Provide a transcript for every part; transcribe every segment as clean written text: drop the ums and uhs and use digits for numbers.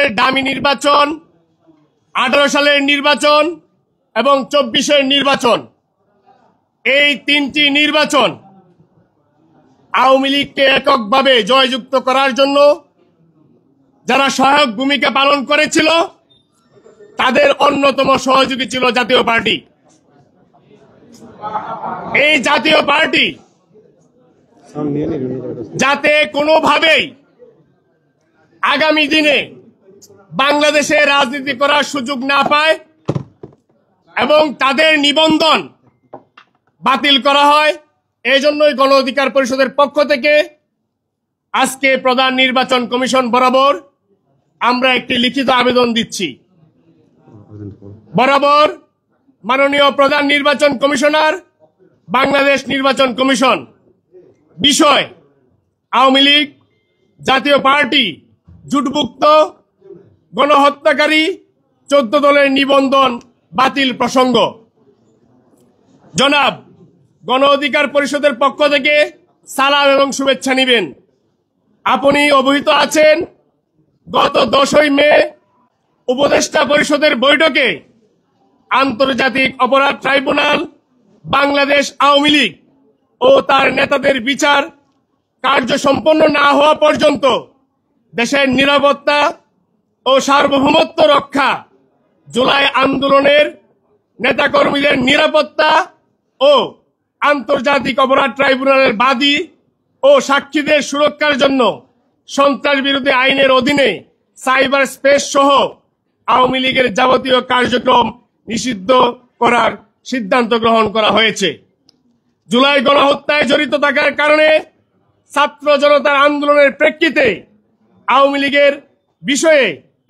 সালের ডামি নির্বাচন, 18 সালের নির্বাচন এবং 24-এর নির্বাচন, এই তিনটি নির্বাচন আওয়ামী লীগকে এককভাবে জয়যুক্ত করার জন্য যারা সহায়ক ভূমিকা পালন করেছিল তাদের অন্যতম সহযোগী ছিল জাতীয় পার্টি। এই জাতীয় পার্টি যাতে কোনোভাবেই আগামী দিনে বাংলাদেশে রাজনীতি করার সুযোগ না পায় এবং তাদের নিবন্ধন বাতিল করা হয়, এই জন্যই গণ অধিকার পরিষদের পক্ষ থেকে আজকে প্রধান নির্বাচন কমিশন বরাবর আমরা একটি লিখিত আবেদন দিচ্ছি। বরাবর মাননীয় প্রধান নির্বাচন কমিশনার, বাংলাদেশ নির্বাচন কমিশন, বিষয় আওয়ামী লীগ, জাতীয় পার্টি, জোটভুক্ত গণহত্যাকারী 14 দলের নিবন্ধন বাতিল প্রসঙ্গ। জনাব, গণ অধিকার পরিষদের পক্ষ থেকে সালাম এবং শুভেচ্ছা নিবেন। আপনি অবহিত আছেন, গত 10ই মে উপদেষ্টা পরিষদের বৈঠকে আন্তর্জাতিক অপরাধ ট্রাইব্যুনাল বাংলাদেশ আওয়ামী লীগ ও তার নেতাদের বিচার কার্য সম্পন্ন না হওয়া পর্যন্ত দেশের নিরাপত্তা ও সার্বভৌমত্ব রক্ষা, জুলাই আন্দোলনের নেতাকর্মীদের নিরাপত্তা ও আন্তর্জাতিক অপরাধ ট্রাইব্যুনালের বাদী ও সাক্ষীদের সুরক্ষার জন্য সন্ত্রাস বিরোধী আইনের অধীনে সাইবার স্পেস সহ আওয়ামী লীগের যাবতীয় কার্যক্রম নিষিদ্ধ করার সিদ্ধান্ত গ্রহণ করা হয়েছে। জুলাই গণহত্যায় জড়িত থাকার কারণে ছাত্র জনতার আন্দোলনের প্রেক্ষিতে আওয়ামী লীগের বিষয়ে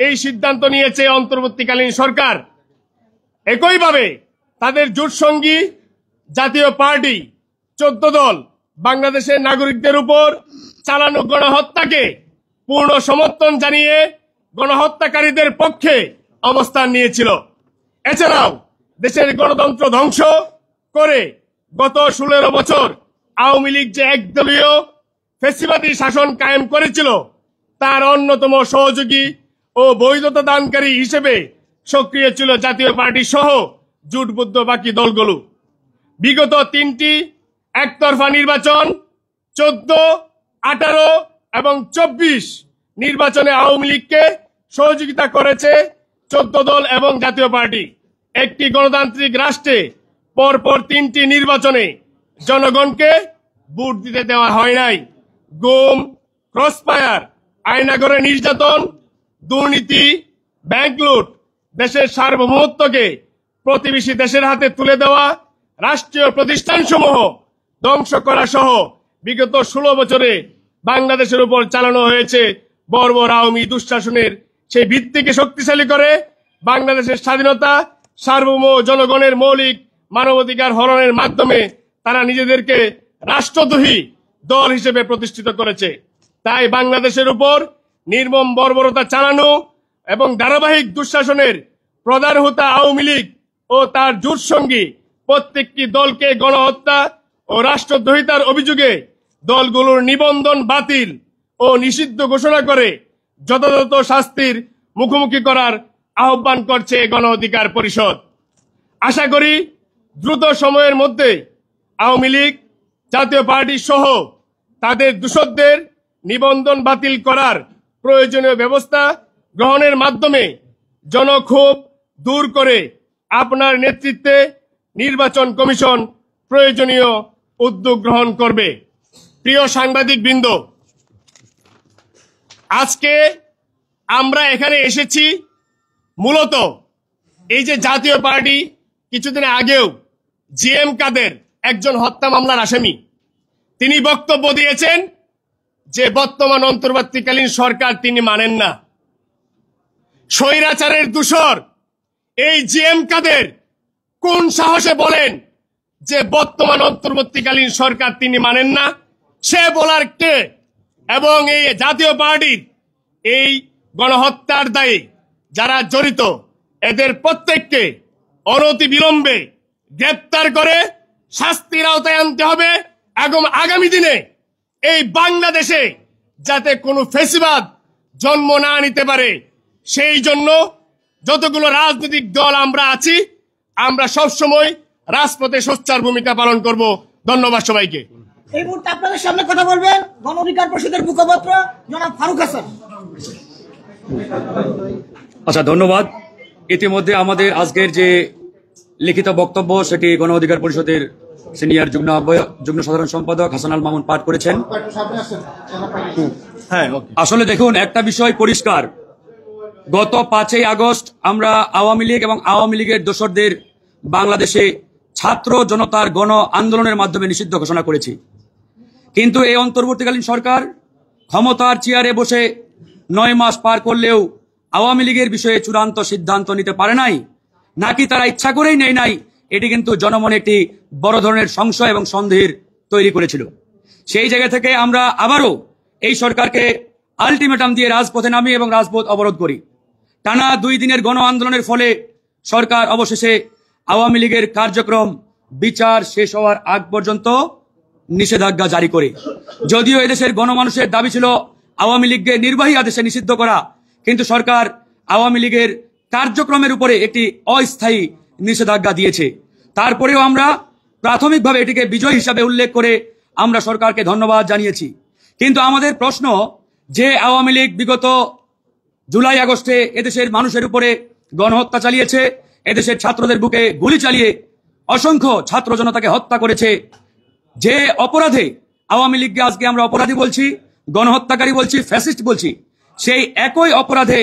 এই সিদ্ধান্ত নিয়েছে অন্তর্বর্তীকালীন সরকার। একইভাবে তাদের জোটসঙ্গী জাতীয় পার্টি 14 দল বাংলাদেশের নাগরিকদের উপর চালানো গণহত্যাকে পূর্ণ সমর্থন জানিয়ে গণহত্যাকারীদের পক্ষে অবস্থান নিয়েছিল। এছাড়াও দেশের গণতন্ত্র ধ্বংস করে গত 16 বছর আওয়ামী লীগ যে একদলীয় ফ্যাসিবাদী শাসন কায়েম করেছিল তার অন্যতম সহযোগী ও বৈধতা দানকারী হিসেবে সক্রিয় ছিল জাতীয় পার্টি সহ জোটবদ্ধ বাকি দলগুলো। বিগত 3টি একতরফা নির্বাচন 14, 18 এবং 24 নির্বাচনে আওয়ামী লীগকে সহযোগিতা করেছে 14 দল এবং জাতীয় পার্টি। একটি গণতান্ত্রিক রাষ্ট্রে পরপর 3টি নির্বাচনে জনগণকে ভোট দিতে দেওয়া হয় নাই। গুম, ক্রসফায়ার, আয়নাঘরে নির্যাতন, দুর্নীতি, ব্যাংক লুট, দেশের সার্বভৌমত্বকে প্রতিবেশী দেশের হাতে তুলে দেওয়া, রাষ্ট্রীয় প্রতিষ্ঠানসমূহ ধ্বংস করা সহ বিগত 16 বছরে বাংলাদেশের উপর চালানো হয়েছে বর্বর আওয়ামী দুঃশাসনের সেই ভিত্তিকে শক্তিশালী করে বাংলাদেশের স্বাধীনতা, সার্বভৌম জনগণের মৌলিক মানবাধিকার হরণের মাধ্যমে তারা নিজেদেরকে রাষ্ট্রদ্রোহী দল হিসেবে প্রতিষ্ঠিত করেছে। তাই বাংলাদেশের উপর নির্মম বর্বরতা চালানো এবং ধারাবাহিক দুঃশাসনের প্রধান হোতা আওয়ামী লীগ ও তার জোটসঙ্গী প্রত্যেকটি দলকে গণহত্যা ও রাষ্ট্রদ্রোহিতার অভিযোগে দলগুলোর নিবন্ধন বাতিল ও নিষিদ্ধ ঘোষণা করে যথাযথ শাস্তির মুখোমুখি করার আহ্বান করছে গণ অধিকার পরিষদ। আশা করি দ্রুত সময়ের মধ্যে আওয়ামী লীগ, জাতীয় পার্টি সহ তাদের দোষরদের নিবন্ধন বাতিল করার প্রয়োজনীয় ব্যবস্থা গ্রহণের মাধ্যমে জনক্ষোভ দূর করে আপনার নেতৃত্বে নির্বাচন কমিশন প্রয়োজনীয় উদ্যোগ গ্রহণ করবে। প্রিয় সাংবাদিক বৃন্দ, আজকে আমরা এখানে এসেছি মূলত এই যে জাতীয় পার্টি কিছুদিন আগেও জিএম কাদের একজন হত্যা মামলার আসামি, তিনি বক্তব্য দিয়েছেন যে বর্তমান অন্তর্বর্তীকালীন সরকার তিনি মানেন না। স্বৈরাচারের দূষর এই জিএম কাদের কোন সাহসে বলেন যে বর্তমান অন্তর্বর্তীকালীন সরকার তিনি মানেন না? সে বলার কে? এবং এই জাতীয় পার্টির এই গণহত্যার দায়ে যারা জড়িত এদের প্রত্যেককে অনতি বিলম্বে গ্রেপ্তার করে শাস্তির আওতায় আনতে হবে এবং আগামী দিনে এই বাংলাদেশে যাতে কোনো ফ্যাসিবাদ জন্ম না নিতে পারে সেই জন্য যতগুলো রাজনৈতিক দল আমরা আছি, আমরা সবসময় রাজপথে সোচ্চার ভূমিকা পালন করব। ধন্যবাদ সবাইকে। এই মুহূর্তে আপনাদের সামনে কথা বলবেন গণ অধিকার পরিষদের মুখপাত্র জনাব ফারুক হাসান। আচ্ছা, ধন্যবাদ। ইতিমধ্যে আমাদের আজকের যে লিখিত বক্তব্য সেটি গণ অধিকার পরিষদের সিনিয়র যুগ্ম সাধারণ সম্পাদক হাসান আল মামুন পাঠ করেছেন। আসলে দেখুন, একটা বিষয় পরিষ্কার, গত 5ই আগস্ট আমরা আওয়ামী লীগ এবং আওয়ামী লীগের দোসরদের বাংলাদেশে ছাত্র জনতার গণ আন্দোলনের মাধ্যমে নিষিদ্ধ ঘোষণা করেছি। কিন্তু এই অন্তর্বর্তীকালীন সরকার ক্ষমতার চেয়ারে বসে 9 মাস পার করলেও আওয়ামী লীগের বিষয়ে চূড়ান্ত সিদ্ধান্ত নিতে পারে নাই, নাকি তারা ইচ্ছা করেই নেয় নাই, এটি কিন্তু জনমনে একটি বড় ধরনের সংশয় এবং সন্দেহের তৈরি করেছিল। সেই জায়গা থেকে আমরা আবারও এই সরকারকে আলটিমেটাম দিয়ে রাজপথে নামি এবং রাজপথ অবরোধ করি। টানা 2 দিনের গণ আন্দোলনের ফলে সরকার অবশেষে আওয়ামী লীগের কার্যক্রম বিচার শেষ হওয়ার আগ পর্যন্ত নিষেধাজ্ঞা জারি করে। যদিও এদেশের গণমানুষের দাবি ছিল আওয়ামী লীগকে নির্বাহী আদেশে নিষিদ্ধ করা, কিন্তু সরকার আওয়ামী লীগের কার্যক্রমের উপরে একটি অস্থায়ী নিষেধাজ্ঞা দিয়েছে। তারপরেও আমরা প্রাথমিকভাবে এটিকে বিজয় হিসাবে উল্লেখ করে আমরা সরকারকে ধন্যবাদ জানিয়েছি। কিন্তু আমাদের প্রশ্ন, যে আওয়ামী লীগ বিগত জুলাই আগস্টে এদেশের মানুষের উপরে গণহত্যা চালিয়েছে, এদেশের ছাত্রদের বুকে গুলি চালিয়ে অসংখ্য ছাত্র জনতাকে হত্যা করেছে, যে অপরাধে আওয়ামী লীগকে আজকে আমরা অপরাধী বলছি, গণহত্যাকারী বলছি, ফ্যাসিস্ট বলছি, সেই একই অপরাধে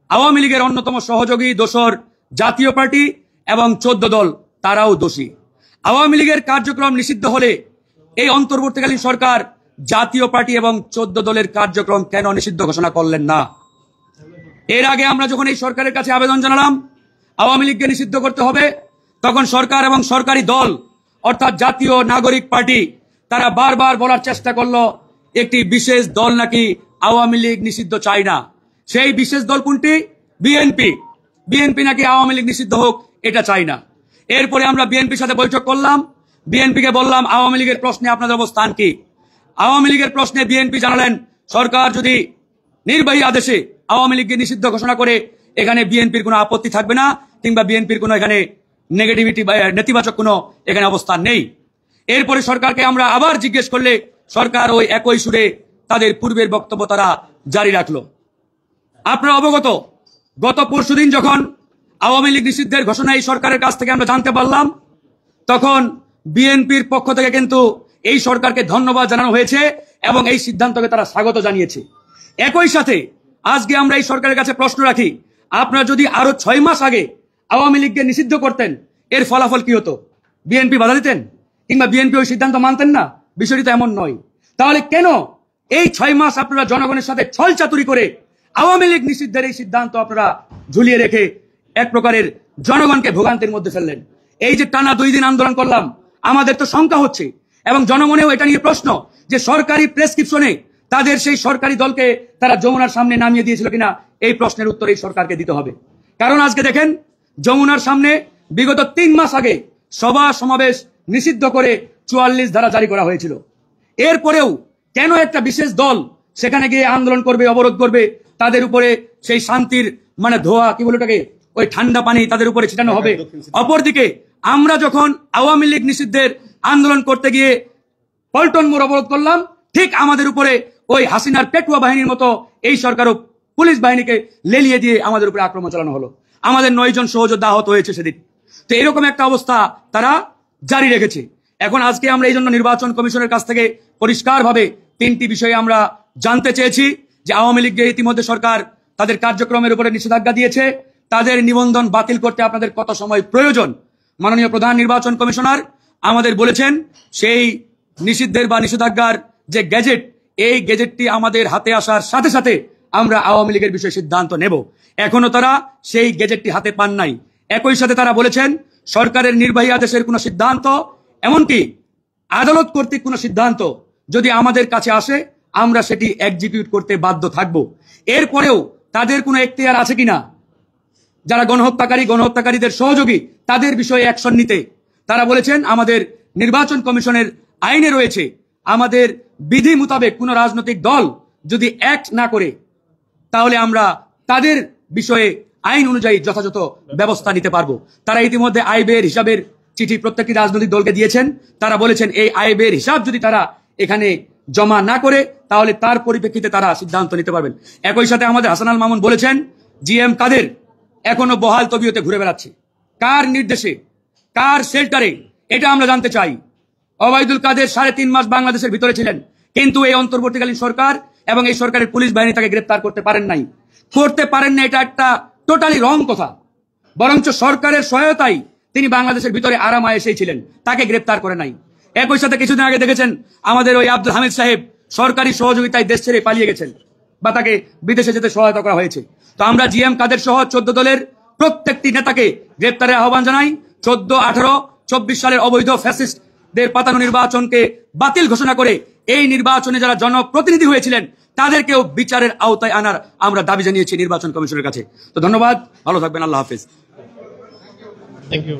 আওয়ামী লীগের অন্যতম সহযোগী দোসর জাতীয় পার্টি এবং 14 দল তারাও দোষী। আওয়ামী লীগের কার্যক্রম নিষিদ্ধ হলে এই অন্তর্বর্তীকালীন সরকার জাতীয় পার্টি এবং 14 দলের কার্যক্রম কেন নিষিদ্ধ ঘোষণা করলেন না? এর আগে আমরা যখন এই সরকারের কাছে আবেদন জানালাম আওয়ামী লীগকে নিষিদ্ধ করতে হবে, তখন সরকার এবং সরকারি দল অর্থাৎ জাতীয় নাগরিক পার্টি তারা বারবার বলার চেষ্টা করলো একটি বিশেষ দল নাকি আওয়ামী লীগ নিষিদ্ধ চায় না। সেই বিশেষ দল কোনটি? বিএনপি। বিএনপি নাকি আওয়ামী লীগ নিষিদ্ধ হোক এটা চায় না। এরপরে আমরা বিএনপির সাথে বৈঠক করলাম, বিএনপিকে বললাম আওয়ামী লীগের প্রশ্নে আপনাদের অবস্থান কি? আওয়ামী লীগের প্রশ্নে বিএনপি জানালেন সরকার যদি নির্বাহী আদেশে আওয়ামী লীগকে নিষিদ্ধ ঘোষণা করে এখানে বিএনপির কোনো আপত্তি থাকবে না, কিংবা বিএনপির কোনো এখানে নেগেটিভিটি বা নেতিবাচক কোনো এখানে অবস্থান নেই। এরপরে সরকারকে আমরা আবার জিজ্ঞেস করলে সরকার ওই একই সুরে তাদের পূর্বের বক্তব্য তারা জারি রাখলো। আপনারা অবগত, গত পরশুদিন যখন আওয়ামী লীগ নিষিদ্ধের ঘোষণা এই সরকারের কাছ থেকে আমরা জানতে পারলাম, তখন বিএনপির পক্ষ থেকে কিন্তু এই সরকারকে ধন্যবাদ জানানো হয়েছে এবং এই সিদ্ধান্তকে তারা স্বাগত জানিয়েছে। একই সাথে আজকে আমরা এই সরকারের কাছে প্রশ্ন রাখি, আপনারা যদি আরো 6 মাস আগে আওয়ামী লীগকে নিষিদ্ধ করতেন এর ফলাফল কি হতো? বিএনপি বাধা দিতেন কিংবা বিএনপি ওই সিদ্ধান্ত মানতেন না? বিষয়টি তো এমন নয়। তাহলে কেন এই 6 মাস আপনারা জনগণের সাথে ছল চাতুরি করে আওয়ামী লীগ নিষিদ্ধের এই সিদ্ধান্ত আপনারা ঝুলিয়ে রেখে এক প্রকারের জনগণকে ভোগান্তির মধ্যে ফেললেন? এই যে টানা 2 দিন আন্দোলন করলাম, আমাদের তো শঙ্কা হচ্ছে এবং জনমনেও এটা নিয়ে প্রশ্ন যে সরকারি প্রেসক্রিপশনে তাদের সেই সরকারি দলকে তারা যমুনার সামনে নামিয়ে দিয়েছিল কিনা, এই প্রশ্নের উত্তর এই সরকারকে দিতে হবে। কারণ আজকে দেখেন, যমুনার সামনে বিগত 3 মাস আগে সভা সমাবেশ নিষিদ্ধ করে 44 ধারা জারি করা হয়েছিল। এরপরেও কেন একটা বিশেষ দল সেখানে গিয়ে আন্দোলন করবে, অবরোধ করবে, তাদের উপরে সেই শান্তির মানে ধোয়া কি বলে ওটাকে, ওই ঠান্ডা পানি তাদের উপরে ছিটানো হবে? অপরদিকে আমরা যখন আওয়ামী লীগ নিষিদ্ধের আন্দোলন করতে গিয়ে পল্টন মোড় অবরোধ করলাম, ঠিক আমাদের উপরে ওই হাসিনার পেটুয়া বাহিনীর মতো এই সরকারও পুলিশ বাহিনীকে লেলিয়ে দিয়ে আমাদের উপরে আক্রমণ চালানো হলো। আমাদের 9 জন সহযোদ্ধা আহত হয়েছে সেদিন। তো এরকম একটা অবস্থা তারা জারি রেখেছে। এখন আজকে আমরা এই জন্য নির্বাচন কমিশনের কাছ থেকে পরিষ্কারভাবে 3টি বিষয়ে আমরা জানতে চেয়েছি যে আওয়ামী লীগকে ইতিমধ্যে সরকার তাদের কার্যক্রমের উপরে নিষেধাজ্ঞা দিয়েছে, তাদের নিবন্ধন বাতিল করতে আপনাদের কত সময় প্রয়োজন? মাননীয় প্রধান নির্বাচন কমিশনার আমাদের বলেছেন সেই নিষিদ্ধের বা নিষেধাজ্ঞার যে গ্যাজেট, এই গ্যাজেটটি আমাদের হাতে আসার সাথে সাথে আমরা আওয়ামী লীগের বিষয়ে সিদ্ধান্ত নেব। এখনো তারা সেই গ্যাজেটটি হাতে পান নাই। একই সাথে তারা বলেছেন সরকারের নির্বাহী আদেশের কোনো সিদ্ধান্ত, এমনকি আদালত কর্তৃক কোনো সিদ্ধান্ত যদি আমাদের কাছে আসে আমরা সেটি এক্সিকিউট করতে বাধ্য থাকব। এরপরেও তাদের কোনো এখতিয়ার আছে কিনা যারা গণহত্যাকারীদের সহযোগী তাদের বিষয়ে অ্যাকশন নিতে? তারা বলেছেন আমাদের নির্বাচন কমিশনের আইনে রয়েছে আমাদের বিধি মোতাবেক কোনো রাজনৈতিক দল যদি অ্যাক্ট না করে তাহলে আমরা তাদের বিষয়ে আইন অনুযায়ী যথাযথ ব্যবস্থা নিতে পারবো। তারা ইতিমধ্যে আয় ব্যয়ের হিসাবের চিঠি প্রত্যেকটি রাজনৈতিক দলকে দিয়েছেন। তারা বলেছেন এই আয় ব্যয়ের হিসাব যদি তারা এখানে জমা না করে তাহলে তার পরিপ্রেক্ষিতে তারা সিদ্ধান্ত নিতে পারবেন। একই সাথে আমাদের হাসান আল মামুন বলেছেন জিএম কাদের এখনো বহাল তবিয়তে ঘুরে বেড়াচ্ছে। কার নির্দেশে, কার শেল্টারে, এটা আমরা জানতে চাই। ওবায়দুল কাদের 3.5 মাস বাংলাদেশের ভিতরে ছিলেন, কিন্তু এই অন্তর্বর্তীকালীন সরকার এবং এই সরকারের পুলিশ বাহিনী তাকে গ্রেপ্তার করতে পারেন নাই। এটা একটা টোটালি রং কথা। বরঞ্চ সরকারের সহায়তায় তিনি বাংলাদেশের ভিতরে আরামায়েশেই ছিলেন, তাকে গ্রেপ্তার করে নাই। একই সাথে কিছুদিন আগে দেখেছেন আমাদের ওই আব্দুল হামিদ সাহেব সরকারি সহযোগিতায় দেশ ছেড়ে পালিয়ে গেছেন বা তাকে বিদেশে যেতে সহায়তা করা হয়েছে। তো আমরা জিএম কাদের সহ 14 দলের প্রত্যেকটি নেতাকে গ্রেপ্তারের আহ্বান জানাই। 14, 18, 24 সালের অবৈধ ফ্যাসিস্টদের পাতানো নির্বাচনকে বাতিল ঘোষণা করে এই নির্বাচনে যারা জনপ্রতিনিধি হয়েছিলেন তাদেরকেও বিচারের আওতায় আনার আমরা দাবি জানিয়েছি নির্বাচন কমিশনের কাছে। তো ধন্যবাদ, ভালো থাকবেন, আল্লাহ হাফেজ। Thank you.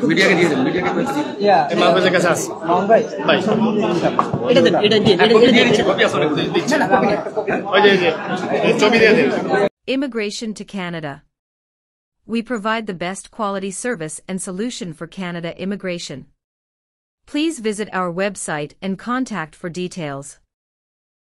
মিডিয়াকে দিয়ে দেন, মিডিয়াকে মাহফুজের কাছে আছে ভাই, ছবি দিয়ে দেন। Immigration to Canada. We provide the best quality service and solution for Canada immigration. Please visit our website and contact for details.